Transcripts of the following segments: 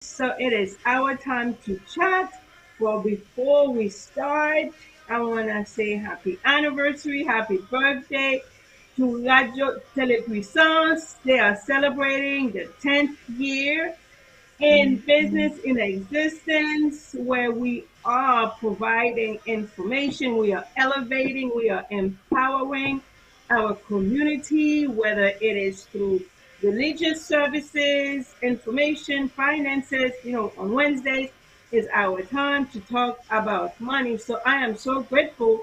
So it is our time to chat. Well, before we start, I want to say happy anniversary, happy birthday to Radio Telepuissance. They are celebrating the 10th year in business in existence, where we are providing information, we are elevating, we are empowering our community, whether it is through religious services, information, finances. On Wednesdays is our time to talk about money. So I am so grateful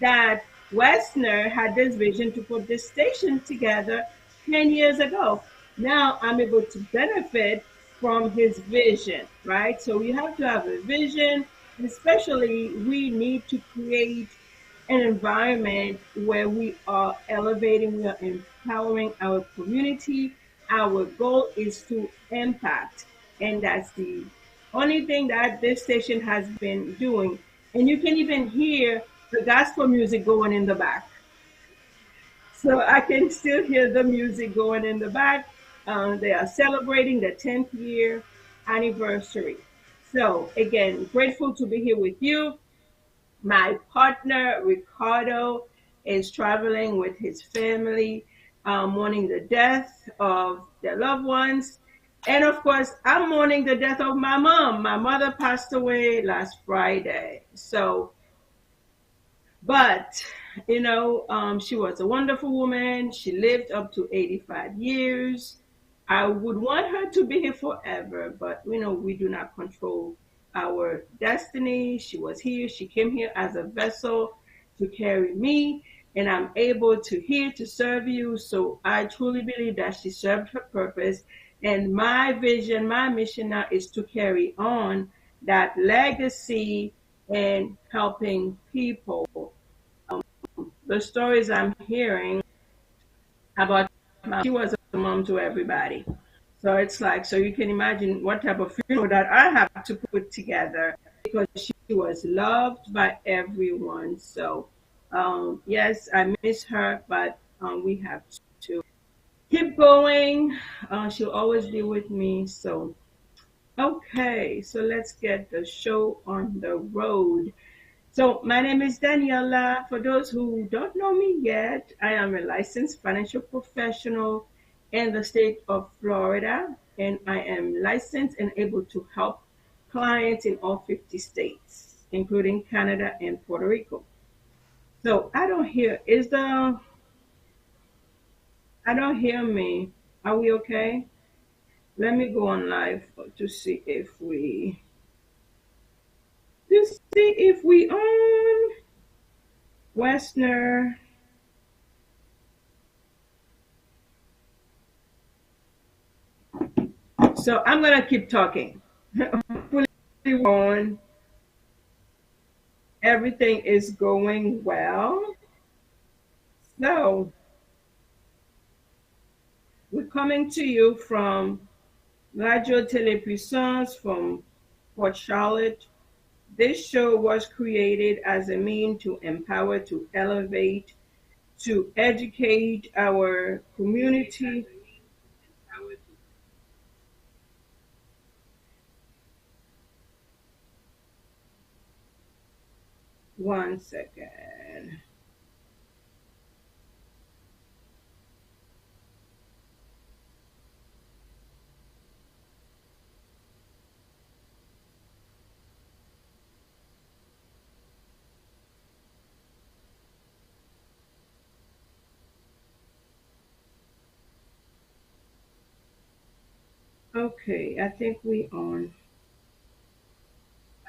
that Westner had this vision to put this station together 10 years ago. Now I'm able to benefit from his vision, right? So we have to have a vision, and especially we need to create an environment where we are elevating, we are empowering our community. Our goal is to impact, and that's the only thing that this station has been doing. And you can even hear the gospel music going in the back. So I can still hear the music going in the back. They are celebrating the 10th year anniversary. So again, grateful to be here with you. My partner, Ricardo, is traveling with his family, mourning the death of their loved ones. And of course, I'm mourning the death of my mom. My mother passed away last Friday. But, she was a wonderful woman. She lived up to 85 years. I would want her to be here forever, but, we do not control our destiny. She was here. She came here as a vessel to carry me, and I'm able to here to serve you. So I truly believe that she served her purpose. And my vision, my mission now is to carry on that legacy and helping people. The stories I'm hearing about she was a mom to everybody. So it's like, so you can imagine what type of funeral that I have to put together, because she was loved by everyone. So, yes, I miss her, but we have to keep going. She'll always be with me. So, okay, so let's get the show on the road. So, my name is Daniella. For those who don't know me yet, I am a licensed financial professional in the state of Florida, and I am licensed and able to help clients in all 50 states, including Canada and Puerto Rico. So, I don't hear me. Are we okay? Let me go on live to see if we on Westner. So I'm gonna keep talking. Hopefully, on everything is going well. So we're coming to you from Radio Télépuissance from Port Charlotte. This show was created as a mean to empower, to elevate, to educate our community. One second. Okay, I think we on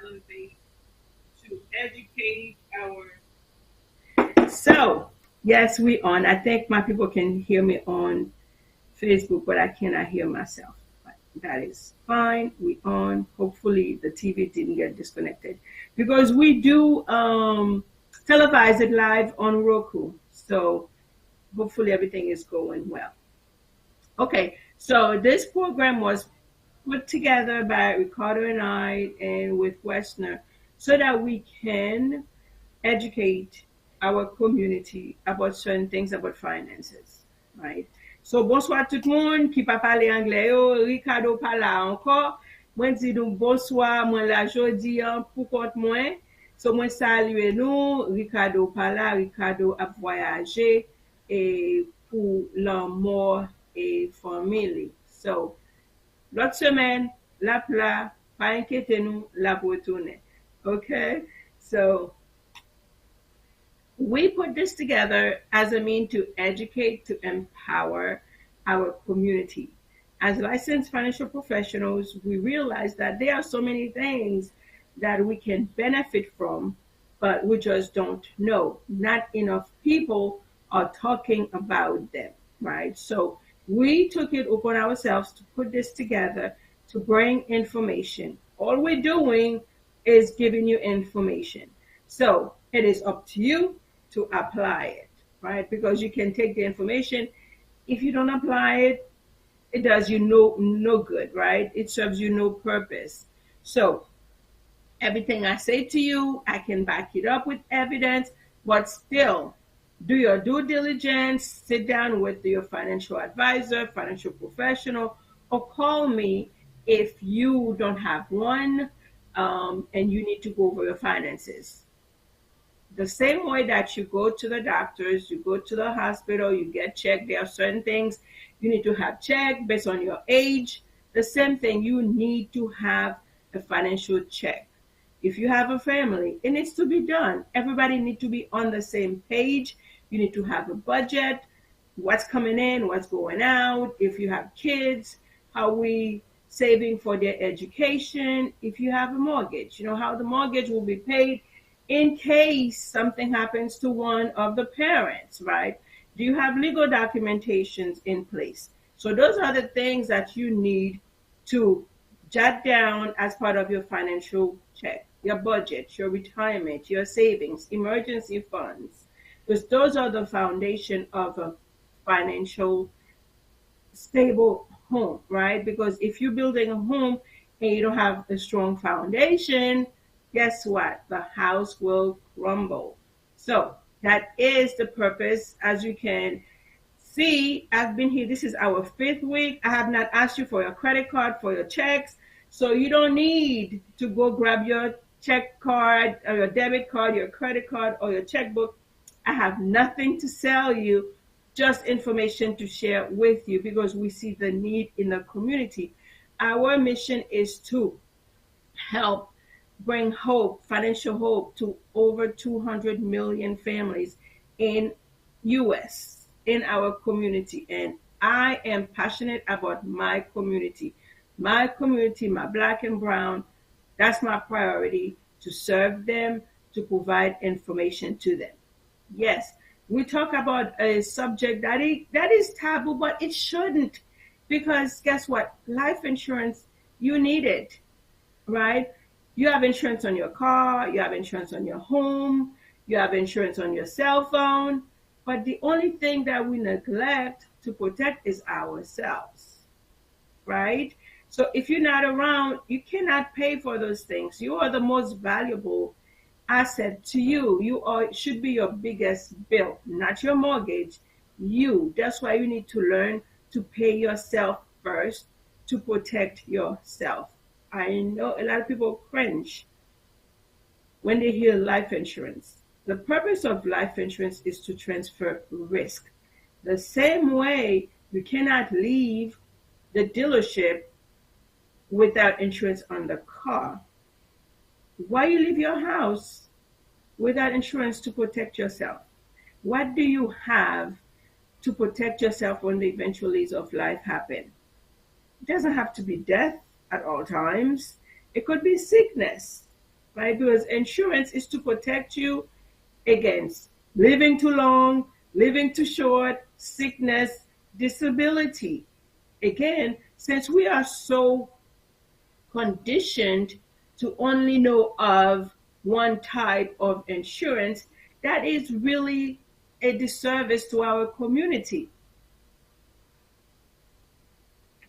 elevate to educate our. So yes, we on. I think my people can hear me on Facebook, but I cannot hear myself. But that is fine. We on. Hopefully the TV didn't get disconnected, because we do televise it live on Roku. So hopefully everything is going well. Okay, so this program was put together by Ricardo and I, and with Westner, so that we can educate our community about certain things about finances, right? So bonsoir tout le monde qui pa pale anglais yo, Ricardo pa la encore. Mwen di nou bonsoir, mwen la jodi an pou kont mwen. So mwen salue nou, Ricardo pala, Ricardo ap voyaje e pou lan mor e famili. So, lot semen, la pla, pa inkete nou, la potounen. Okay? So, we put this together as a mean to educate, to empower our community. As licensed financial professionals, we realize that there are so many things that we can benefit from, but we just don't know. Not enough people are talking about them, right? So we took it upon ourselves to put this together to bring information. All we're doing is giving you information. So it is up to you to apply it, right? Because you can take the information. If you don't apply it, it does you no good, right? It serves you no purpose. So everything I say to you, I can back it up with evidence, but still do your due diligence, sit down with your financial advisor, financial professional, or call me if you don't have one and you need to go over your finances. The same way that you go to the doctors, you go to the hospital, you get checked, there are certain things you need to have checked based on your age. The same thing, you need to have a financial check. If you have a family, it needs to be done. Everybody needs to be on the same page. You need to have a budget, what's coming in, what's going out. If you have kids, how we saving for their education. If you have a mortgage, you know how the mortgage will be paid in case something happens to one of the parents, right? Do you have legal documentations in place? So those are the things that you need to jot down as part of your financial check, your budget, your retirement, your savings, emergency funds, because those are the foundation of a financial stable home, right? Because if you're building a home and you don't have a strong foundation, guess what? The house will crumble. So that is the purpose. As you can see, I've been here. This is our 5th week. I have not asked you for your credit card, for your checks. So you don't need to go grab your check card or your debit card, your credit card, or your checkbook. I have nothing to sell you, just information to share with you because we see the need in the community. Our mission is to help bring hope, financial hope to over 200 million families in US, in our community. And I am passionate about my community. My community, my black and brown, that's my priority, to serve them, to provide information to them. Yes, we talk about a subject that is taboo, but it shouldn't. Because guess what? Life insurance, you need it, right? You have insurance on your car, you have insurance on your home, you have insurance on your cell phone, but the only thing that we neglect to protect is ourselves, right? So if you're not around, you cannot pay for those things. You are the most valuable asset to you. You are should be your biggest bill, not your mortgage. You. That's why you need to learn to pay yourself first to protect yourself. I know a lot of people cringe when they hear life insurance. The purpose of life insurance is to transfer risk. The same way you cannot leave the dealership without insurance on the car. Why you leave your house without insurance to protect yourself? What do you have to protect yourself when the eventualities of life happen? It doesn't have to be death at all times. It could be sickness, right? Because insurance is to protect you against living too long, living too short, sickness, disability. Again, since we are so conditioned to only know of one type of insurance, that is really a disservice to our community.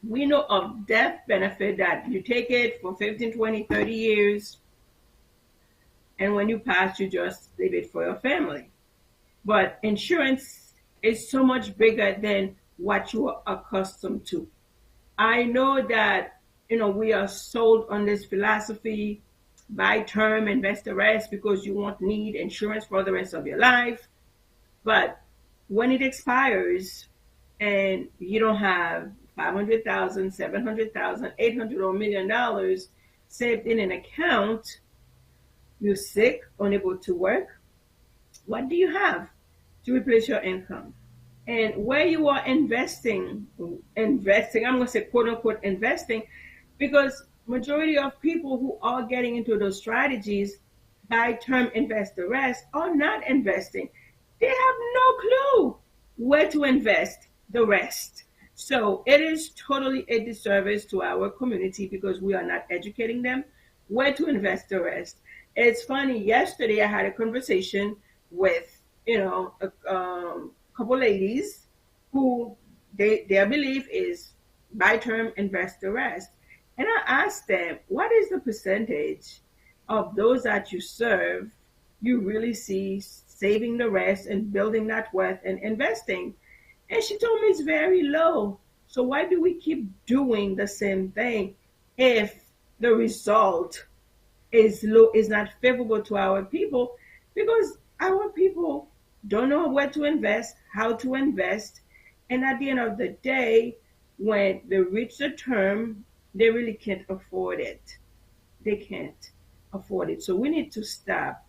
We know of death benefit that you take it for 15, 20, 30 years, and when you pass, you just leave it for your family. But insurance is so much bigger than what you are accustomed to. I know that we are sold on this philosophy: buy term, invest the rest, because you won't need insurance for the rest of your life. But when it expires and you don't have 500,000, 700,000, 800 or $1 million saved in an account, you're sick, unable to work, what do you have to replace your income? And where you are investing, I'm going to say quote unquote investing, because majority of people who are getting into those strategies, buy term, invest the rest, are not investing. They have no clue where to invest the rest. So it is totally a disservice to our community because we are not educating them where to invest the rest. It's funny. Yesterday, I had a conversation with a couple ladies who their belief is buy term, invest the rest. And I asked them, what is the percentage of those that you serve you really see saving the rest and building that wealth and investing? And she told me it's very low. So why do we keep doing the same thing if the result is low, is not favorable to our people? Because our people don't know where to invest, how to invest, and at the end of the day, when they reach the term, they really can't afford it. They can't afford it. So we need to stop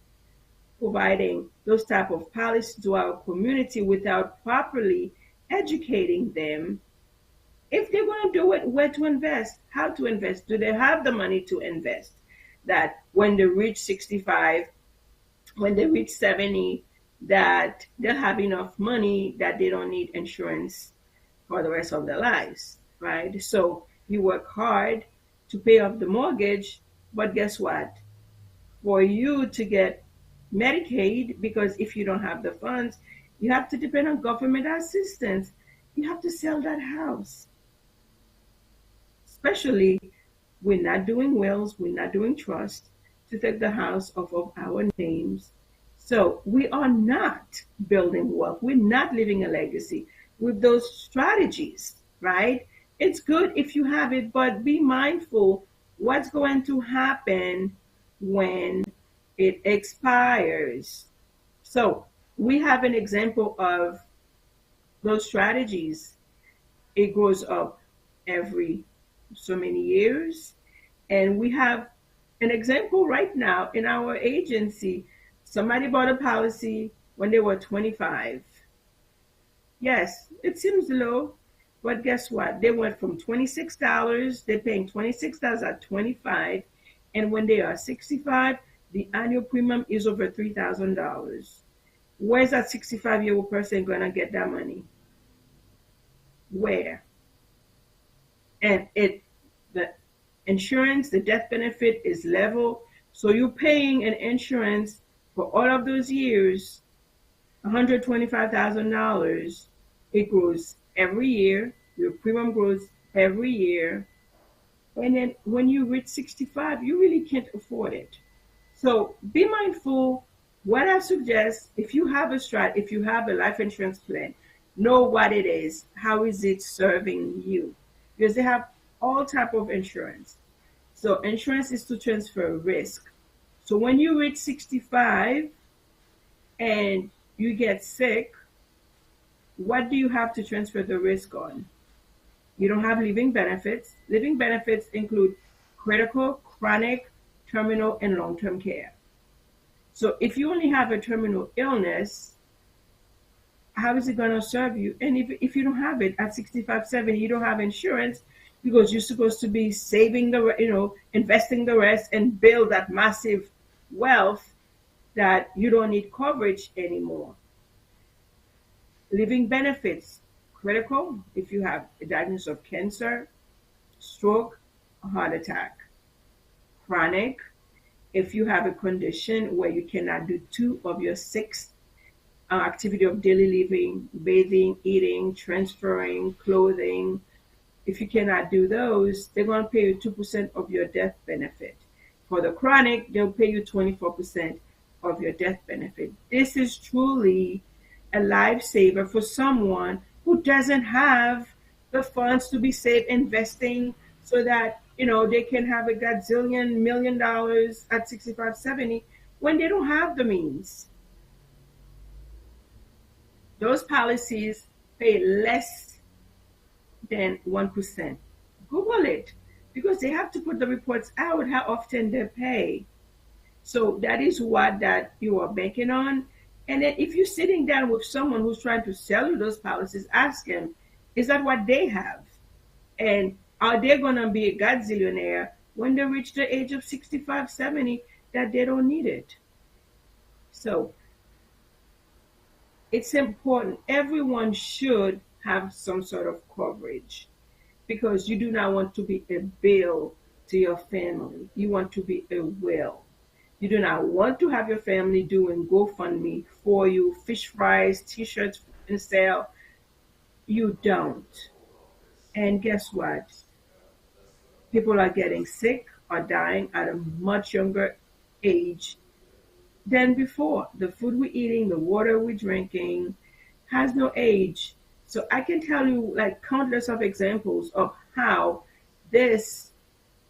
providing those type of policies to our community without properly educating them. If they're going to do it, where to invest, how to invest, do they have the money to invest? That when they reach 65, when they reach 70, that they'll have enough money that they don't need insurance for the rest of their lives, right? So you work hard to pay off the mortgage, but guess what? For you to get Medicaid, because if you don't have the funds, you have to depend on government assistance. You have to sell that house. Especially, we're not doing wills, we're not doing trust to take the house off of our names. So we are not building wealth. We're not leaving a legacy with those strategies, right? It's good if you have it, but be mindful what's going to happen when it expires. So we have an example of those strategies. It goes up every so many years. And we have an example right now in our agency. Somebody bought a policy when they were 25. Yes, it seems low, but guess what? They went from $26, they're paying $26 at 25, and when they are 65, the annual premium is over $3,000. Where's that 65-year-old person going to get that money? Where? And the insurance, the death benefit is level. So you're paying an insurance for all of those years, $125,000. It grows every year. Your premium grows every year. And then when you reach 65, you really can't afford it. So be mindful. What I suggest, if you have if you have a life insurance plan, know what it is. How is it serving you? Because they have all type of insurance. So insurance is to transfer risk. So when you reach 65 and you get sick, what do you have to transfer the risk on? You don't have living benefits. Living benefits include critical, chronic, terminal, and long-term care. So if you only have a terminal illness, how is it going to serve you? And if you don't have it at 65, 70, you don't have insurance because you're supposed to be saving investing the rest and build that massive wealth that you don't need coverage anymore. Living benefits, critical if you have a diagnosis of cancer, stroke, a heart attack. Chronic if you have a condition where you cannot do two of your six activity of daily living: bathing, eating, transferring, clothing. If you cannot do those, they're going to pay you 2% of your death benefit. For the chronic, they'll pay you 24% of your death benefit. This is truly a lifesaver for someone who doesn't have the funds to be safe investing so that they can have a gazillion $1 million at 65, 70 when they don't have the means. Those policies pay less than 1%. Google it because they have to put the reports out how often they pay. So that is what that you are banking on. And then if you're sitting down with someone who's trying to sell you those policies, ask them, is that what they have? And are they going to be a godzillionaire when they reach the age of 65, 70 that they don't need it? So it's important. Everyone should have some sort of coverage because you do not want to be a bill to your family. You want to be a will. You do not want to have your family doing GoFundMe for you, fish fries, t-shirts and sale. You don't. And guess what? People are getting sick or dying at a much younger age than before. The food we're eating, the water we're drinking has no age. So I can tell you like countless of examples of how this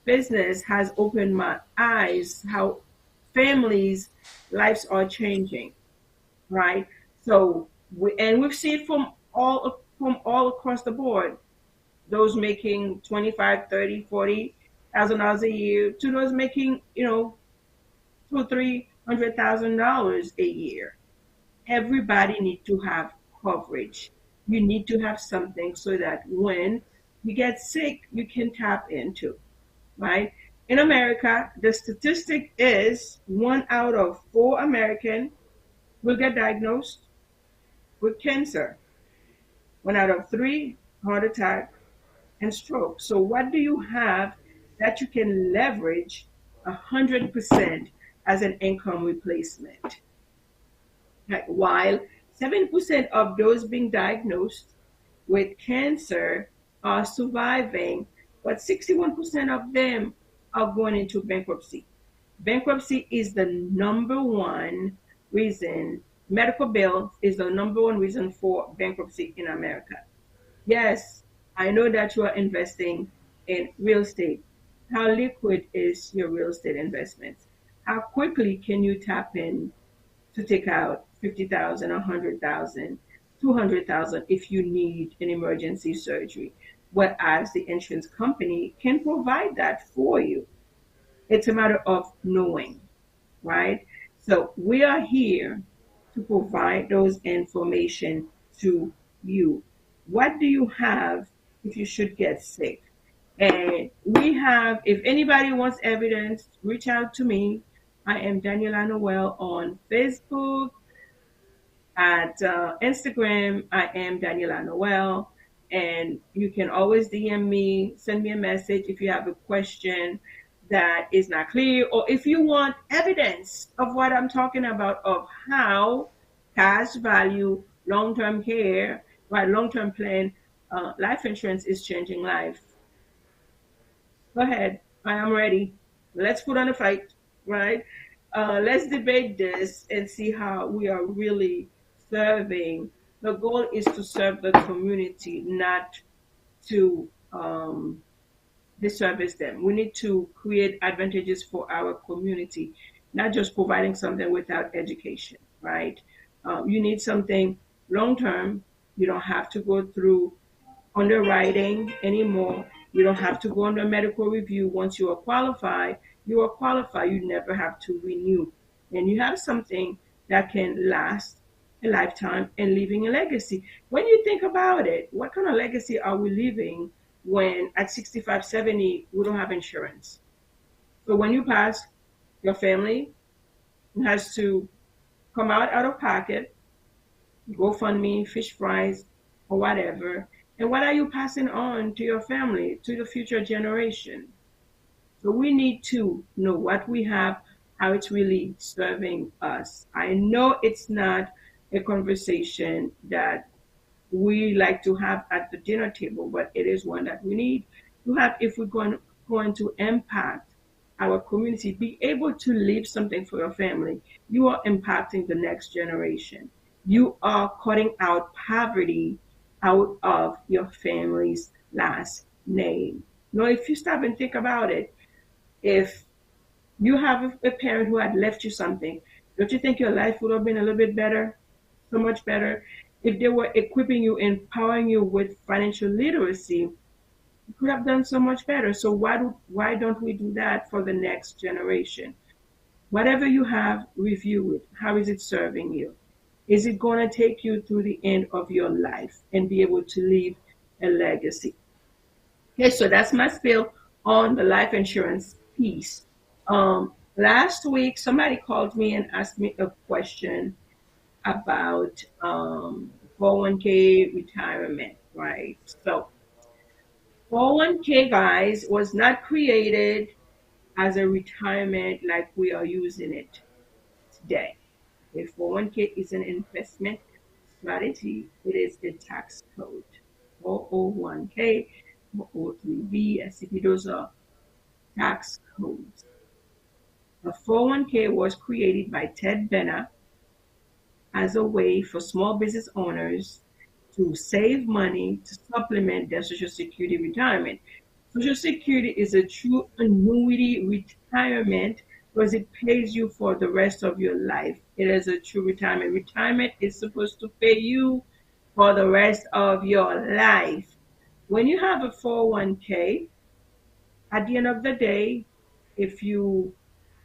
business has opened my eyes, how families' lives are changing, right? So we've seen it from all across the board. Those making 25, 30, 40,000 dollars a year to those making, two, $300,000 a year. Everybody need to have coverage. You need to have something so that when you get sick, you can tap into, right? In America, the statistic is 1 out of 4 American will get diagnosed with cancer. 1 out of 3 heart attack and stroke. So what do you have that you can leverage 100% as an income replacement? Like, while 7% of those being diagnosed with cancer are surviving, but 61% of them are going into bankruptcy. Bankruptcy is the number one reason, medical bill is the number one reason for bankruptcy in America. Yes, I know that you are investing in real estate. How liquid is your real estate investments? How quickly can you tap in to take out 50,000, 100,000, 200,000 if you need an emergency surgery? Whereas the insurance company can provide that for you. It's a matter of knowing, right? So we are here to provide those information to you. What do you have if you should get sick? And we have, if anybody wants evidence, reach out to me. I am Daniella Noel on Facebook. At Instagram, I am Daniella Noel. And you can always DM me, send me a message if you have a question that is not clear, or if you want evidence of what I'm talking about, of how cash value, long term care, right, long term plan, life insurance is changing life. Go ahead. I am ready. Let's put on a fight, right? Let's debate this and see how we are really serving. The goal is to serve the community, not to disservice them. We need to create advantages for our community, not just providing something without education, right? You need something long term. You don't have to go through underwriting anymore. You don't have to go under medical review. Once you are qualified, you are qualified. You never have to renew. And you have something that can last a lifetime and leaving a legacy. When you think about it, what kind of legacy are we leaving when at 65, 70, we don't have insurance? So when you pass, your family has to come out of pocket, GoFundMe, fish fries, or whatever. And what are you passing on to your family, to the future generation? So we need to know what we have, how it's really serving us. I know it's not a conversation that we like to have at the dinner table, but it is one that we need to have if we're going to impact our community. Be able to leave something for your family. You are impacting the next generation. You are cutting out poverty out of your family's last name. No, if you stop and think about it, if you have a parent who had left you something, don't you think your life would have been a little bit better? So much better. If they were equipping you, empowering you with financial literacy, you could have done so much better. So why don't we do that for the next generation? Whatever you have, review it. How is it serving you? Is it going to take you through the end of your life and be able to leave a legacy? Okay, so that's my spill on the life insurance piece. Last week, somebody called me and asked me a question about 401k retirement, right? So 401k, guys, was not created as a retirement like we are using it today. A 401k is an investment strategy. It is a tax code. 401k, 403b, SCP, those are tax codes. The 401k was created by Ted Benner as a way for small business owners to save money to supplement their Social Security retirement. Social Security is a true annuity retirement because it pays you for the rest of your life. It is a true retirement. Retirement is supposed to pay you for the rest of your life. When you have a 401k, at the end of the day, if you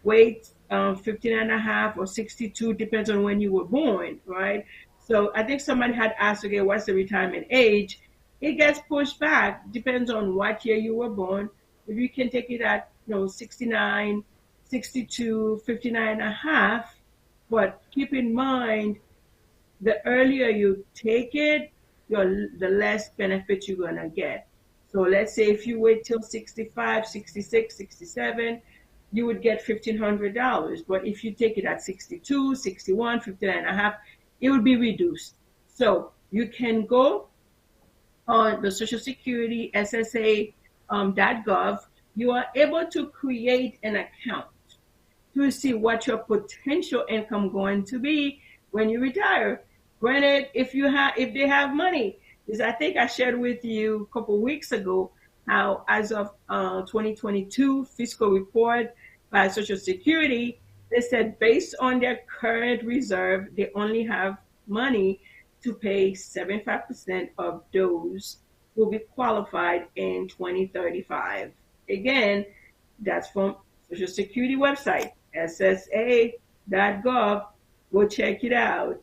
wait 15 and a half or 62, depends on when you were born, right? So I think somebody had asked, okay, what's the retirement age? It gets pushed back, depends on what year you were born. If you can take it at, 69, 62, 59 and a half, but keep in mind the earlier you take it, the less benefit you're gonna get. So let's say if you wait till 65, 66, 67, you would get $1,500. But if you take it at 62, 61, 59 and a half, it would be reduced. So you can go on the Social Security SSA.gov. You are able to create an account to see what your potential income going to be when you retire. Granted, if they have money, because I think I shared with you a couple weeks ago how as of 2022 fiscal report by Social Security, they said based on their current reserve, they only have money to pay 75% of those who will be qualified in 2035. Again, that's from Social Security website, ssa.gov. Go check it out.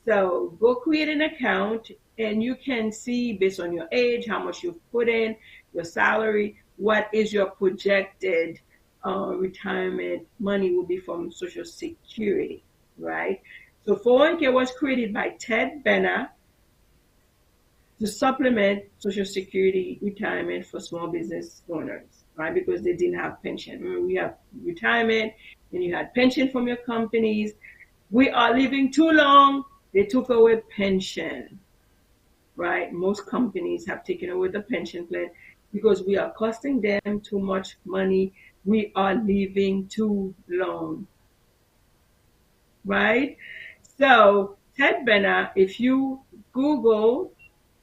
So go create an account and you can see based on your age, how much you've put in, your salary, what is your projected retirement money will be from Social Security, right? So 401k was created by Ted Benner to supplement Social Security retirement for small business owners, right? Because they didn't have pension. Remember, we have retirement, and you had pension from your companies. We are living too long. They took away pension, right? Most companies have taken away the pension plan because we are costing them too much money. We are living too long, right? So Ted Benner, if you Google,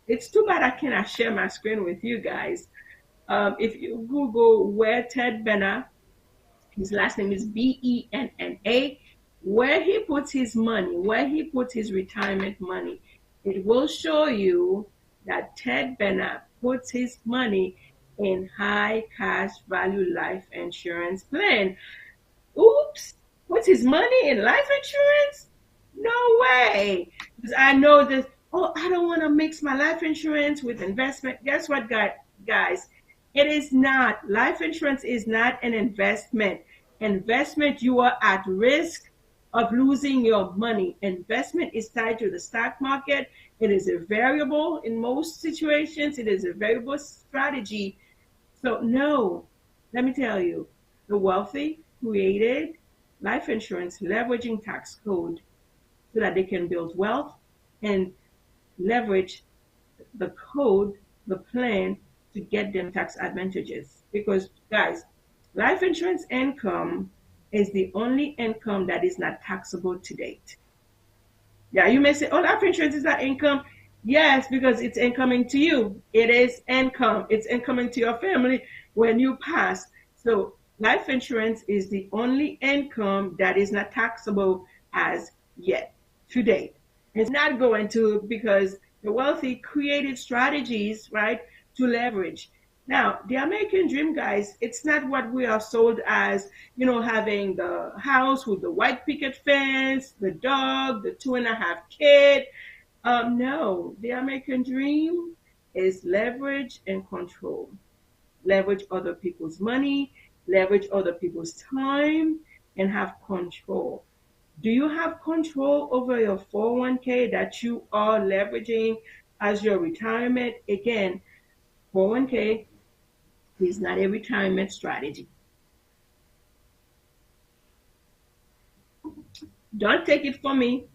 it's too bad I cannot share my screen with you guys. If you Google where Ted Benner, his last name is Benna, where he puts his money, where he puts his retirement money, it will show you that Ted Benner puts his money in high cash value life insurance plan. Oops, what's his money in life insurance? No way. Because I know that, oh, I don't want to mix my life insurance with investment. Guess what, guys? It is not. Life insurance is not an investment. Investment, you are at risk of losing your money. Investment is tied to the stock market. It is a variable in most situations. It is a variable strategy. So, no, let me tell you, the wealthy created life insurance leveraging tax code so that they can build wealth and leverage the code, the plan to get them tax advantages. Because, guys, life insurance income is the only income that is not taxable to date. Yeah, you may say, oh, life insurance is not income. Yes, because it's incoming to you. It is income. It's incoming to your family. when you pass. So life insurance is the only income that is not taxable as yet to date. It's not going to, because the wealthy created strategies, right, to leverage. Now, the American dream, guys, it's not what we are sold as, having the house with the white picket fence, the dog, the 2.5 kid. No, the American dream is leverage and control. Leverage other people's money, leverage other people's time, and have control. Do you have control over your 401k that you are leveraging as your retirement? Again, 401k is not a retirement strategy. Don't take it from me.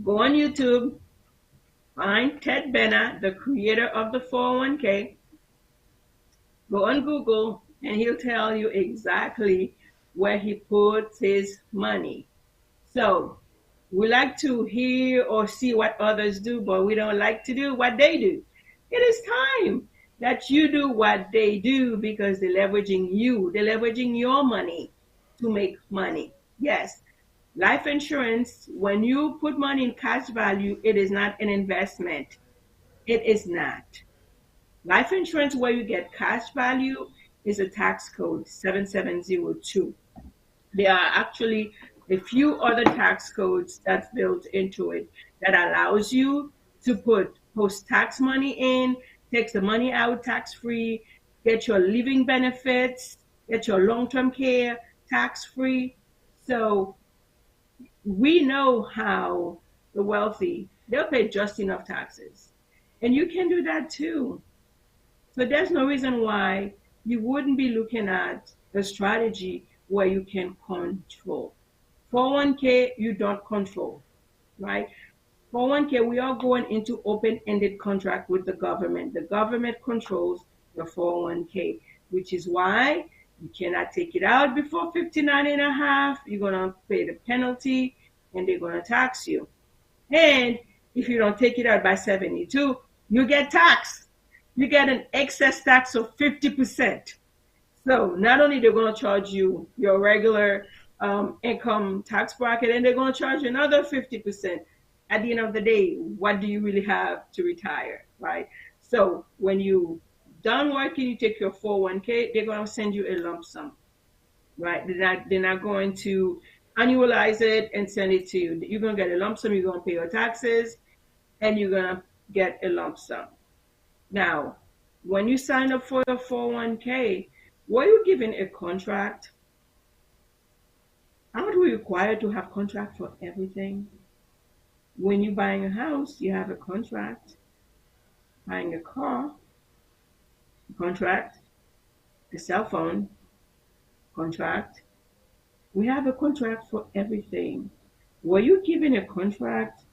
Go on YouTube, find Ted Benner, the creator of the 401k. Go on Google, and he'll tell you exactly where he puts his money. So we like to hear or see what others do, but we don't like to do what they do. It is time that you do what they do, because they're leveraging you. They're leveraging your money to make money. Yes, life insurance, when you put money in cash value, it is not an investment. It is not. Life insurance, where you get cash value, is a tax code 7702. There are actually a few other tax codes that's built into it that allows you to put post-tax money in, takes the money out tax-free, get your living benefits, get your long-term care tax-free. So we know how the wealthy, they'll pay just enough taxes. And you can do that too. So there's no reason why you wouldn't be looking at a strategy where you can control. 401k, you don't control, right? 401k, we are going into open-ended contract with the government. The government controls the 401k, which is why you cannot take it out before 59 and a half. You're going to pay the penalty, and they're going to tax you. And if you don't take it out by 72, you get taxed. You get an excess tax of 50%. So not only they're going to charge you your regular income tax bracket, and they're going to charge you another 50%. At the end of the day, what do you really have to retire, right? So when you done working, you take your 401k, they're going to send you a lump sum, right? They're not going to annualize it and send it to you. You're going to get a lump sum, you're going to pay your taxes, and you're going to get a lump sum. Now, when you sign up for your 401k, were you given a contract? Aren't we required to have contract for everything? When you're buying a house, you have a contract. Buying a car, contract. A cell phone, contract. We have a contract for everything. Were you given a contract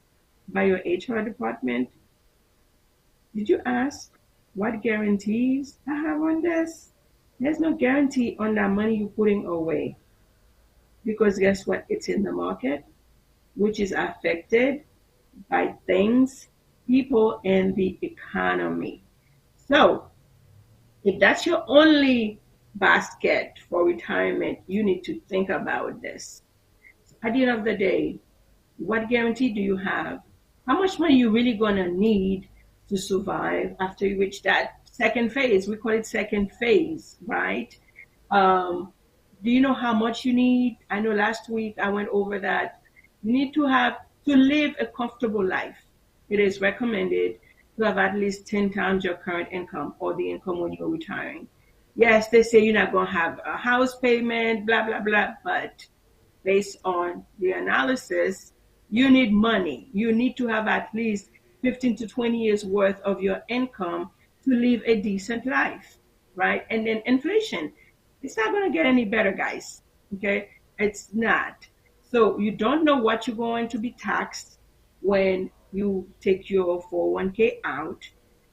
by your HR department? Did you ask what guarantees I have on this? There's no guarantee on that money you're putting away, because guess what? It's in the market, which is affected by things, people, and the economy. So if that's your only basket for retirement, you need to think about this. At the end of the day, what guarantee do you have? How much money you really gonna need to survive after you reach that second phase? We call it second phase, right? Do you know how much you need? I know last week I went over that. You need to live a comfortable life. It is recommended to have at least 10 times your current income, or the income when you're retiring. Yes, they say you're not going to have a house payment, blah, blah, blah, but based on the analysis, you need money. You need to have at least 15 to 20 years worth of your income to live a decent life, right? And then inflation, it's not going to get any better, guys. Okay? It's not. So you don't know what you're going to be taxed when you take your 401k out,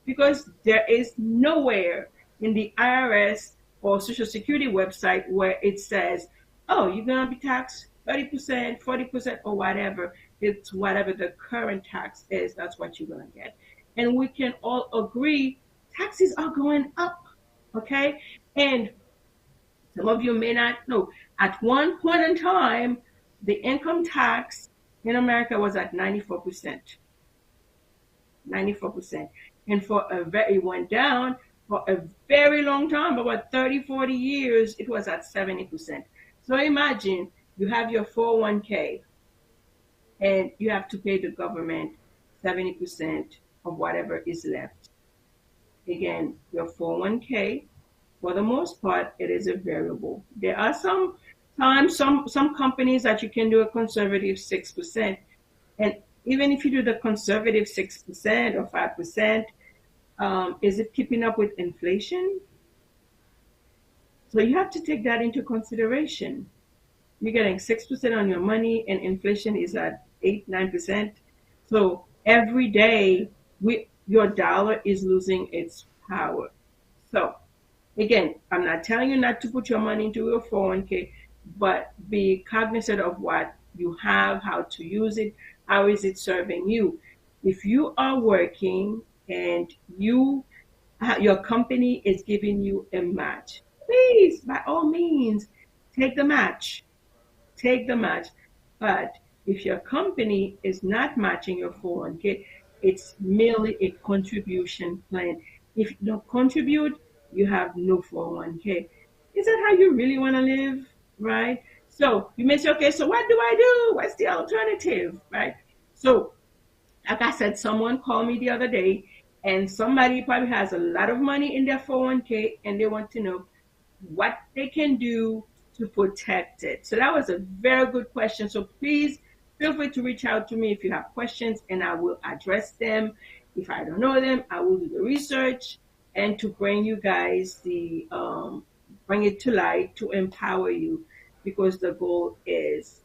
because there is nowhere in the IRS or Social Security website where it says, oh, you're going to be taxed 30%, 40%, or whatever. It's whatever the current tax is, that's what you're going to get. And we can all agree taxes are going up. Okay? And some of you may not know, at one point in time, the income tax in America was at 94%. 94%. And it went down for a very long time, about 30, 40 years, it was at 70%. So imagine you have your 401k and you have to pay the government 70% of whatever is left. Again, your 401k, for the most part, it is a variable. There are some times, some companies that you can do a conservative 6%. And even if you do the conservative 6% or 5%, is it keeping up with inflation? So you have to take that into consideration. You're getting 6% on your money and inflation is at 8, 9%. So every day your dollar is losing its power. So again, I'm not telling you not to put your money into your 401k, but be cognizant of what you have, how to use it, how is it serving you. If you are working and your company is giving you a match, please, by all means, take the match. Take the match. But if your company is not matching your 401k, it's merely a contribution plan. If you don't contribute, you have no 401k. Is that how you really want to live? Right? So you may say, okay, so what do I do? What's the alternative? Right? So like I said, someone called me the other day and somebody probably has a lot of money in their 401k and they want to know what they can do to protect it. So that was a very good question. So please feel free to reach out to me if you have questions and I will address them. If I don't know them, I will do the research and to bring you guys bring it to light to empower you because the goal is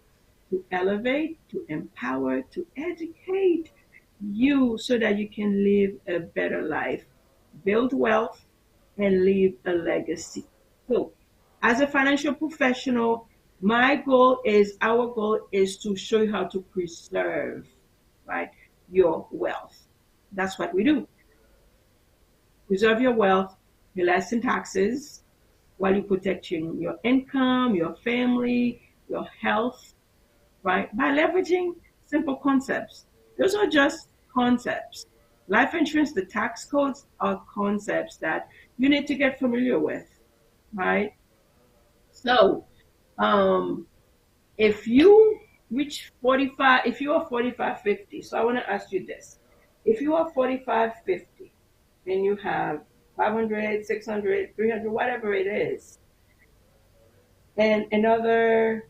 to elevate, to empower, to educate you so that you can live a better life, build wealth, and leave a legacy. So, as a financial professional, our goal is to show you how to preserve, right, your wealth. That's what we do. Preserve your wealth, you lessen taxes while you protecting your income, your family, your health, right? By leveraging simple concepts. Those are just concepts. Life insurance, the tax codes are concepts that you need to get familiar with, right? So, um, if you reach 45, if you are 45, 50, so I want to ask you this. If you are 45, 50, and you have 500, 600, 300, whatever it is, and another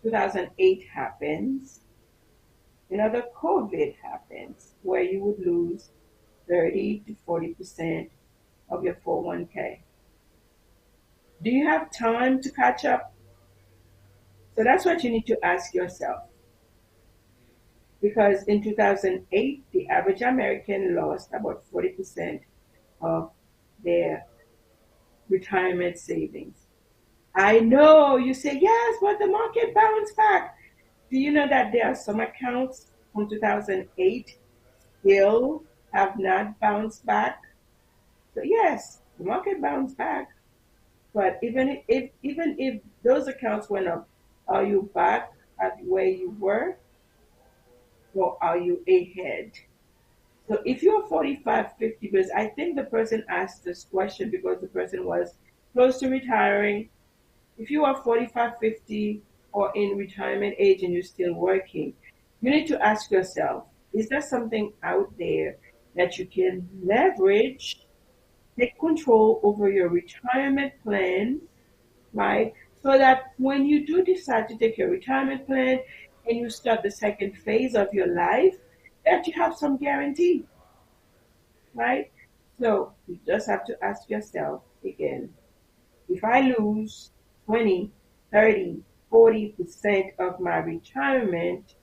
2008 happens, another COVID happens where you would lose 30 to 40% of your 401k. Do you have time to catch up? So that's what you need to ask yourself. Because in 2008, the average American lost about 40% of their retirement savings. I know you say, yes, but the market bounced back. Do you know that there are some accounts from 2008 still have not bounced back? So yes, the market bounced back, but even if those accounts went up, are you back at where you were, or are you ahead? So if you're 45, 50, because I think the person asked this question because the person was close to retiring. If you are 45, 50, or in retirement age and you're still working, you need to ask yourself, is there something out there that you can leverage, take control over your retirement plan, right? So that when you do decide to take your retirement plan and you start the second phase of your life, that you have some guarantee, right? So you just have to ask yourself again, if I lose 20, 30, 40% of my retirement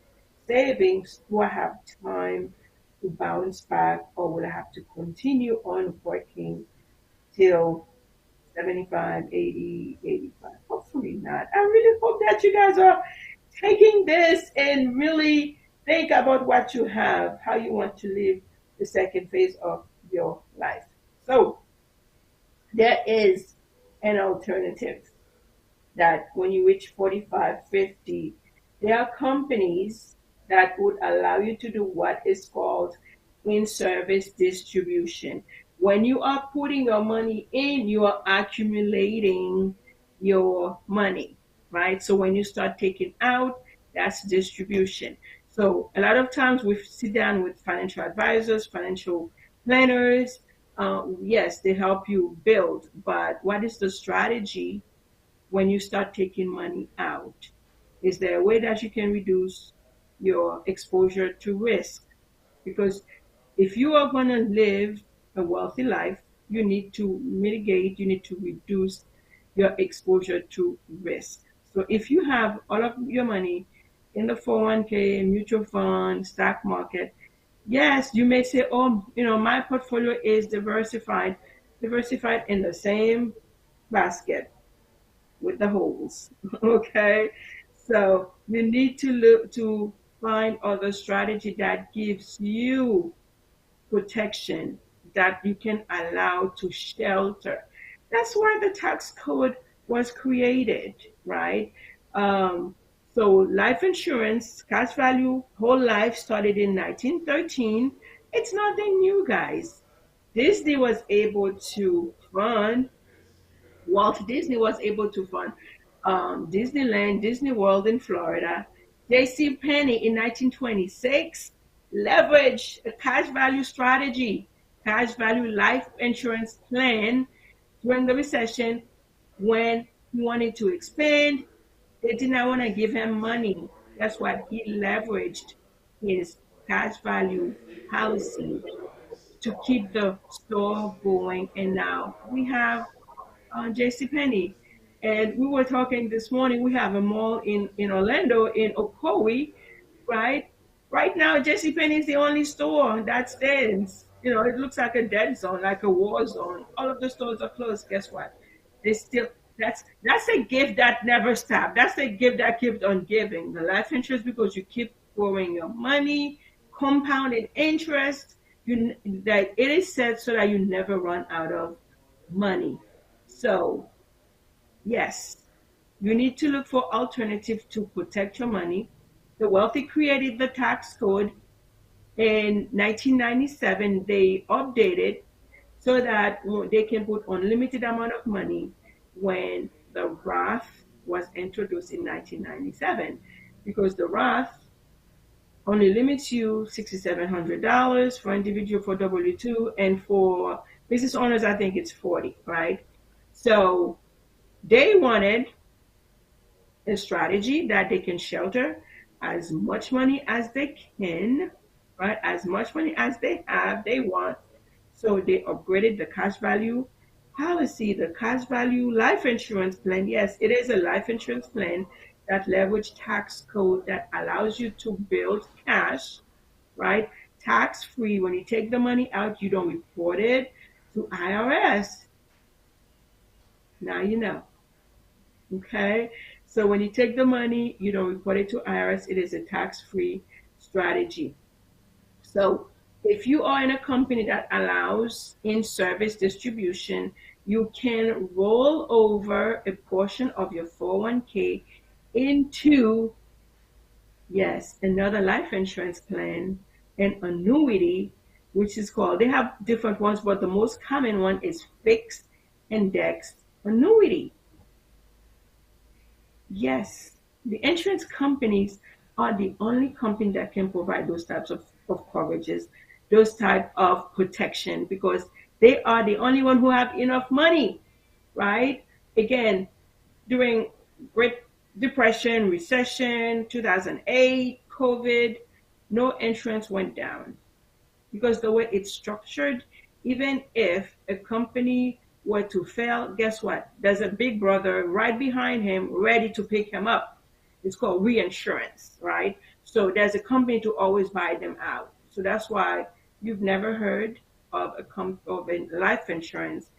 savings, do I have time to bounce back or will I have to continue on working till 75, 80, 85? Hopefully not. I really hope that you guys are taking this and really think about what you have, how you want to live the second phase of your life. So There is an alternative that when you reach 45, 50, there are companies that would allow you to do what is called in-service distribution. When you are putting your money in, you are accumulating your money, right? So when you start taking out, that's distribution. So a lot of times we sit down with financial advisors, financial planners. Yes, they help you build, but what is the strategy when you start taking money out? Is there a way that you can reduce your exposure to risk? Because if you are going to live a wealthy life, you need to mitigate, you need to reduce your exposure to risk. So if you have all of your money in the 401k, mutual fund, stock market, yes, you may say, oh, my portfolio is diversified in the same basket with the holes. Okay. So you need to look to find other strategy that gives you protection that you can allow to shelter. That's why the tax code was created, right? Um, so life insurance, cash value, whole life started in 1913. It's nothing new, guys. Disney was able to fund Walt Disney was able to fund Disneyland, Disney World in Florida. J.C. Penney in 1926 leveraged a cash value strategy, cash value life insurance plan during the recession when he wanted to expand. They did not want to give him money. That's why he leveraged his cash value policy to keep the store going. And now we have J.C. Penney. And we were talking this morning. We have a mall in Orlando in Ocoee, right? Right now, J.C. Penney is the only store that stands. It looks like a dead zone, like a war zone. All of the stores are closed. Guess what? They still that's a gift that never stops. That's a gift that keeps on giving. The life insurance because you keep growing your money, compounded interest. That it is set so that you never run out of money. So, yes, you need to look for alternatives to protect your money. The wealthy created the tax code in 1997. They updated so that they can put unlimited amount of money when the Roth was introduced in 1997, because the Roth only limits you $6,700 for individual, for W-2, and for business owners, I think it's 40, right? So they wanted a strategy that they can shelter as much money as they can, right? As much money as they have, they want. So they upgraded the cash value policy, the cash value life insurance plan. Yes, it is a life insurance plan that leverage tax code that allows you to build cash, right? Tax free. When you take the money out, you don't report it to IRS. Now you know. Okay. So when you take the money, you don't report it to IRS. It is a tax-free strategy. So if you are in a company that allows in-service distribution, you can roll over a portion of your 401k into, yes, another life insurance plan, an annuity, which is called, they have different ones, but the most common one is fixed indexed annuity. Yes, the insurance companies are the only company that can provide those types of coverages, those type of protection, because they are the only one who have enough money, right? Again, during Great Depression, recession, 2008, COVID, no insurance went down because the way it's structured, even if a company were to fail, guess what? There's a big brother right behind him ready to pick him up. It's called reinsurance, right? So there's a company to always buy them out. So that's why you've never heard of a life insurance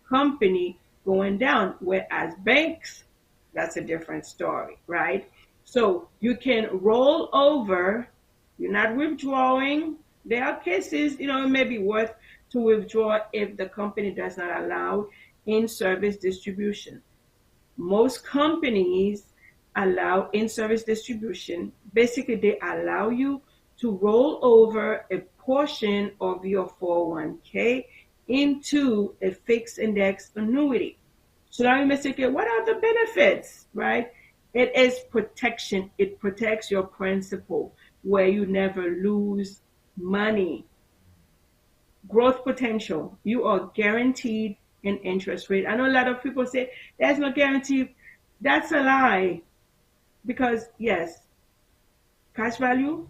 company going down, whereas banks, that's a different story, right? So you can roll over, you're not withdrawing. There are cases, it may be worth to withdraw if the company does not allow in service distribution. Most companies allow in service distribution. Basically, they allow you to roll over a portion of your 401k into a fixed index annuity. So now you may say, okay, what are the benefits, right? It is protection. It protects your principal where you never lose money. Growth potential. You are guaranteed an interest rate. I know a lot of people say there's no guarantee. That's a lie. Because yes, cash value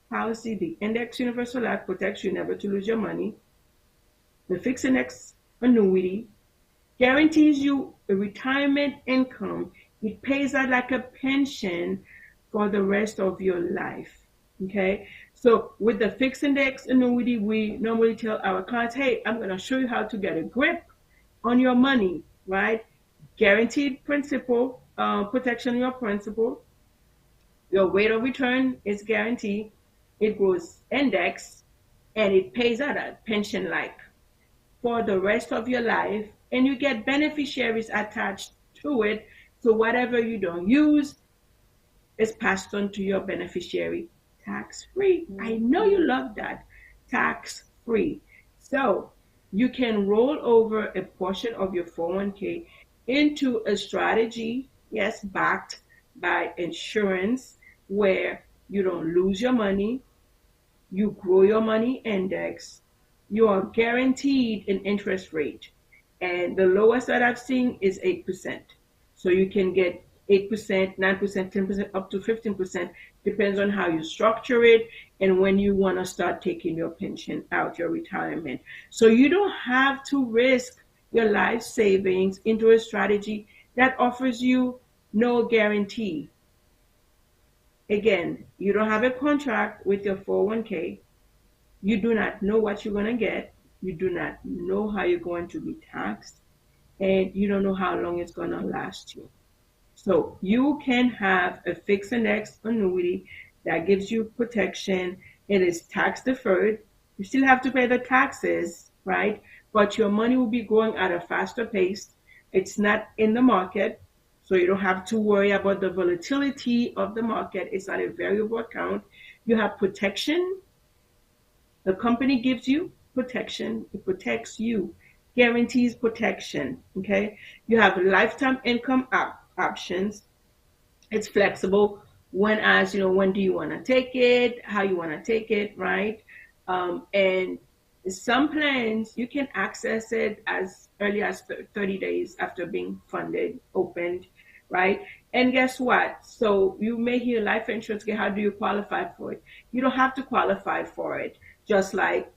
policy, the index universal life protects you never to lose your money. The fixed index annuity guarantees you a retirement income. It pays out like a pension for the rest of your life. Okay. So with the fixed index annuity, we normally tell our clients, hey, I'm going to show you how to get a grip on your money, right? Guaranteed principal, protection on your principal. Your rate of return is guaranteed. It grows index and it pays out a pension like for the rest of your life. And you get beneficiaries attached to it. So whatever you don't use is passed on to your beneficiary tax free. I know you love that. Tax free. So you can roll over a portion of your 401k into a strategy, yes, backed by insurance, where you don't lose your money, you grow your money index, you are guaranteed an interest rate. And the lowest that I've seen is 8%. So you can get 8%, 9%, 10%, up to 15%, depends on how you structure it and when you want to start taking your pension out, your retirement. So you don't have to risk your life savings into a strategy that offers you no guarantee. Again, you don't have a contract with your 401k. You do not know what you're going to get. You do not know how you're going to be taxed. And you don't know how long it's going to last you. So you can have a fixed index annuity that gives you protection. It is tax deferred. You still have to pay the taxes, right? But your money will be growing at a faster pace. It's not in the market, so you don't have to worry about the volatility of the market. It's not a variable account. You have protection. The company gives you protection. It protects you, guarantees protection. Okay. You have lifetime income options. It's flexible. When as you know, when do you want to take it? How you want to take it, right? And some plans you can access it as early as 30 days after being funded, opened, right? And guess what? So you may hear life insurance. Okay, how do you qualify for it? You don't have to qualify for it. Just like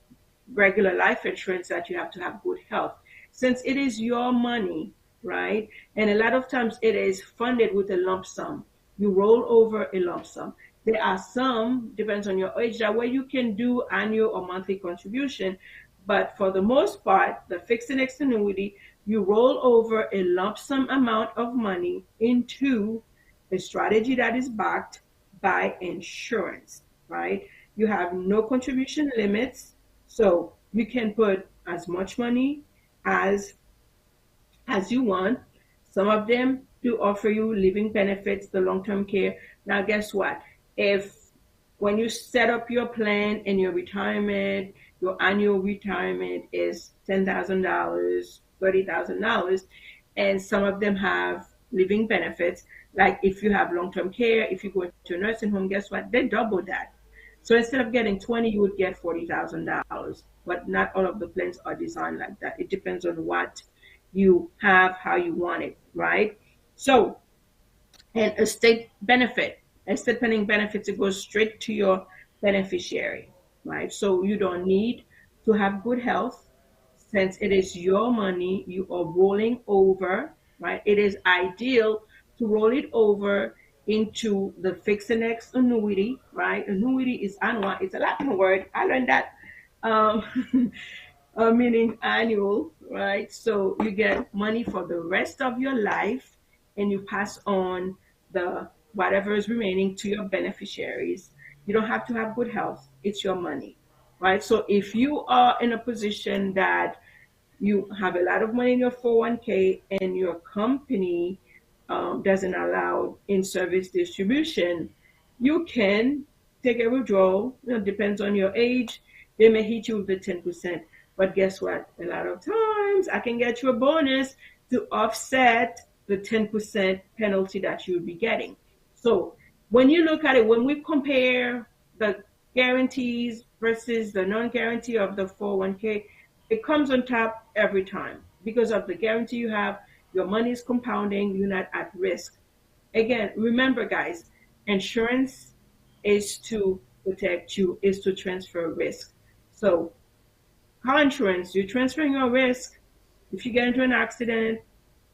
regular life insurance, that you have to have good health. Since it is your money, right? And a lot of times it is funded with a lump sum. You roll over a lump sum. There are some, depends on your age, that way you can do annual or monthly contribution. But for the most part, the fixed index annuity, you roll over a lump sum amount of money into a strategy that is backed by insurance, right? You have no contribution limits, so you can put as much money as as you want. Some of them do offer you living benefits, the long-term care. Now, guess what? If when you set up your plan and your retirement, your annual retirement is $10,000, $30,000, and some of them have living benefits, like if you have long-term care, if you go to a nursing home, guess what? They double that. So instead of getting 20, you would get $40,000. But not all of the plans are designed like that. It depends on what you have, how you want it, right? So, and estate planning benefits, it goes straight to your beneficiary, right? So you don't need to have good health. Since it is your money, you are rolling over, right? It is ideal to roll it over into the fixed index annuity, right? Annuity is annual. It's a Latin word. I learned that. Um, meaning annual, right? So you get money for the rest of your life, and you pass on the whatever is remaining to your beneficiaries. You don't have to have good health. It's your money, right? So if you are in a position that you have a lot of money in your 401k and your company doesn't allow in-service distribution, you can take a withdrawal. Depends on your age. They may hit you with the 10%. But guess what? A lot of times I can get you a bonus to offset the 10% penalty that you'll be getting. So when you look at it, when we compare the guarantees versus the non-guarantee of the 401k, it comes on top every time because of the guarantee you have. Your money is compounding. You're not at risk. Again, remember, guys, insurance is to protect you, is to transfer risk. So, car insurance, you're transferring your risk. If you get into an accident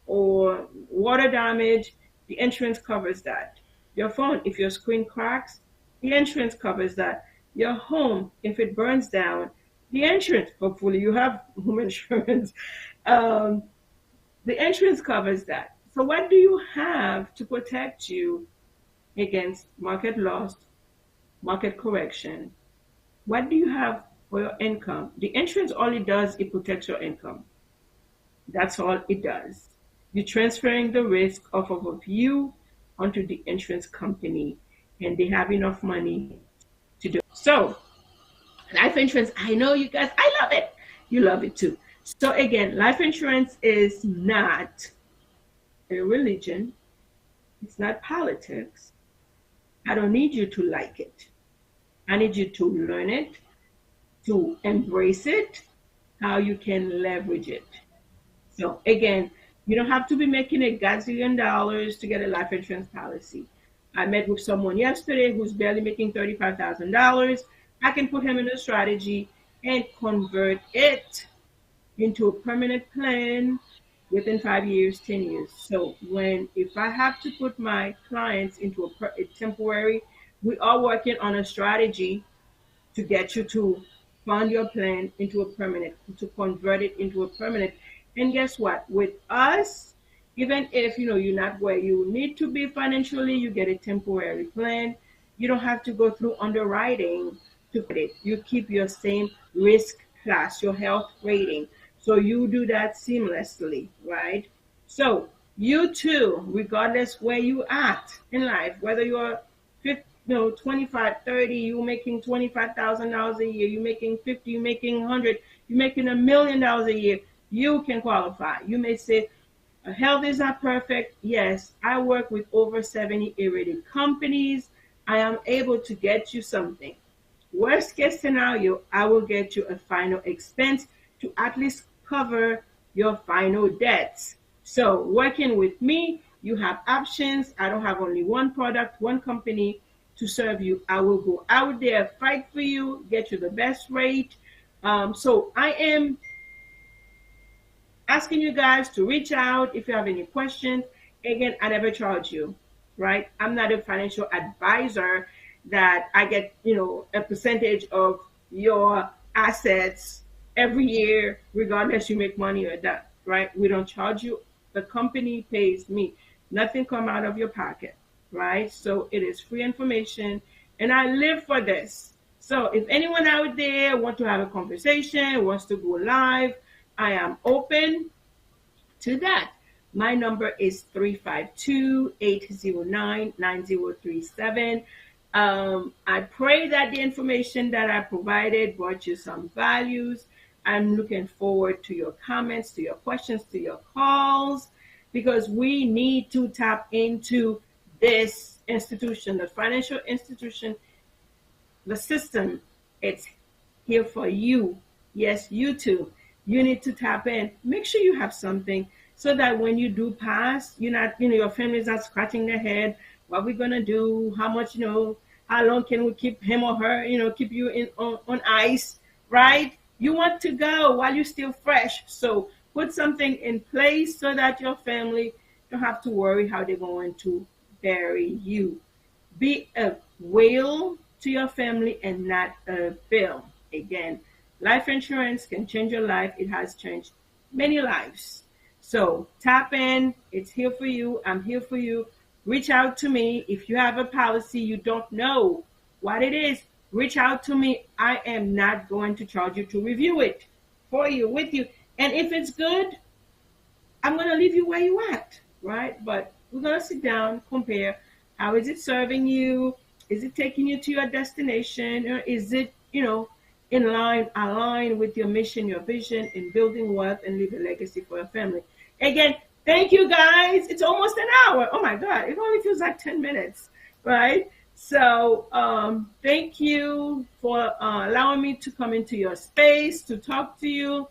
or water damage, the insurance covers that. Your phone, if your screen cracks, the insurance covers that. Your home, if it burns down, the insurance, hopefully you have home insurance, um, the insurance covers that. So, what do you have to protect you against market loss, market correction? What do you have for your income? The insurance, all it does, it protects your income. That's all it does. You're transferring the risk off of you onto the insurance company, and they have enough money to do it. So, life insurance, I know you guys, I love it. You love it too. So, again, life insurance is not a religion, it's not politics. I don't need you to like it. I need you to learn it, to embrace it, how you can leverage it. So again, you don't have to be making a gazillion dollars to get a life insurance policy. I met with someone yesterday who's barely making $35,000. I can put him in a strategy and convert it into a permanent plan within 5 years, 10 years. So when if I have to put my clients into a temporary, we are working on a strategy to get you to fund your plan into a permanent, to convert it into a permanent. And guess what? With us, even if you're not where you need to be financially, you get a temporary plan. You don't have to go through underwriting to get it. You keep your same risk class, your health rating. So you do that seamlessly, right? So you too, regardless where you at in life, whether you're 50, 25, 30, you're making $25,000 a year, you're making 50, you're making 100, you're making $1 million a year, you can qualify. You may say, health is not perfect. Yes, I work with over 70 A-rated companies. I am able to get you something. Worst case scenario, I will get you a final expense to at least cover your final debts. So working with me, you have options. I don't have only one product, one company to serve you. I will go out there, fight for you, get you the best rate. So I am asking you guys to reach out if you have any questions. Again, I never charge you, right? I'm not a financial advisor that I get, a percentage of your assets every year, regardless you make money or not, right? We don't charge you. The company pays me. Nothing come out of your pocket, right? So it is free information, and I live for this. So if anyone out there want to have a conversation, wants to go live, I am open to that. My number is 352-809-9037. I pray that the information that I provided brought you some values. I'm looking forward to your comments, to your questions, to your calls, because we need to tap into this institution, the financial institution, the system. It's here for you. Yes, you too. You need to tap in. Make sure you have something so that when you do pass, you're not, your family's not scratching their head. What are we gonna do? How much, how long can we keep him or her, keep you on ice, right? You want to go while you're still fresh. So put something in place so that your family don't have to worry how they're going to bury you. Be a whale to your family and not a bill. Again, life insurance can change your life. It has changed many lives. So tap in. It's here for you. I'm here for you. Reach out to me. If you have a policy you don't know what it is, reach out to me. I am not going to charge you to review it for you, with you. And if it's good, I'm going to leave you where you at, right? But we're going to sit down, compare. How is it serving you? Is it taking you to your destination? Or is it, in line, aligned with your mission, your vision in building wealth and leave a legacy for your family? Again, thank you guys. It's almost an hour. Oh my God. It only feels like 10 minutes, right? So, thank you for allowing me to come into your space to talk to you,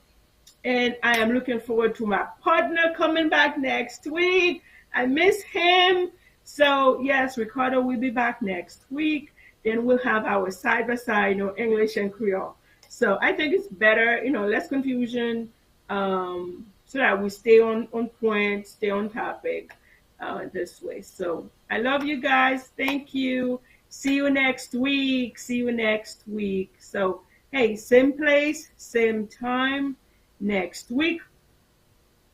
and I am looking forward to my partner coming back next week. I miss him. So, yes, Ricardo will be back next week. Then we'll have our side by side, English and Creole. So, I think it's better, less confusion, so that we stay on point, stay on topic this way. So, I love you guys. Thank you. See you next week. See you next week. So, hey, same place, same time next week,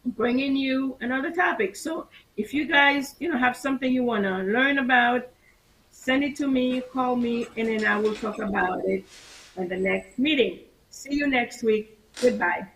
bringing you another topic. So if you guys have something you want to learn about, send it to me, call me, and then I will talk about it in the next meeting. See you next week. Goodbye.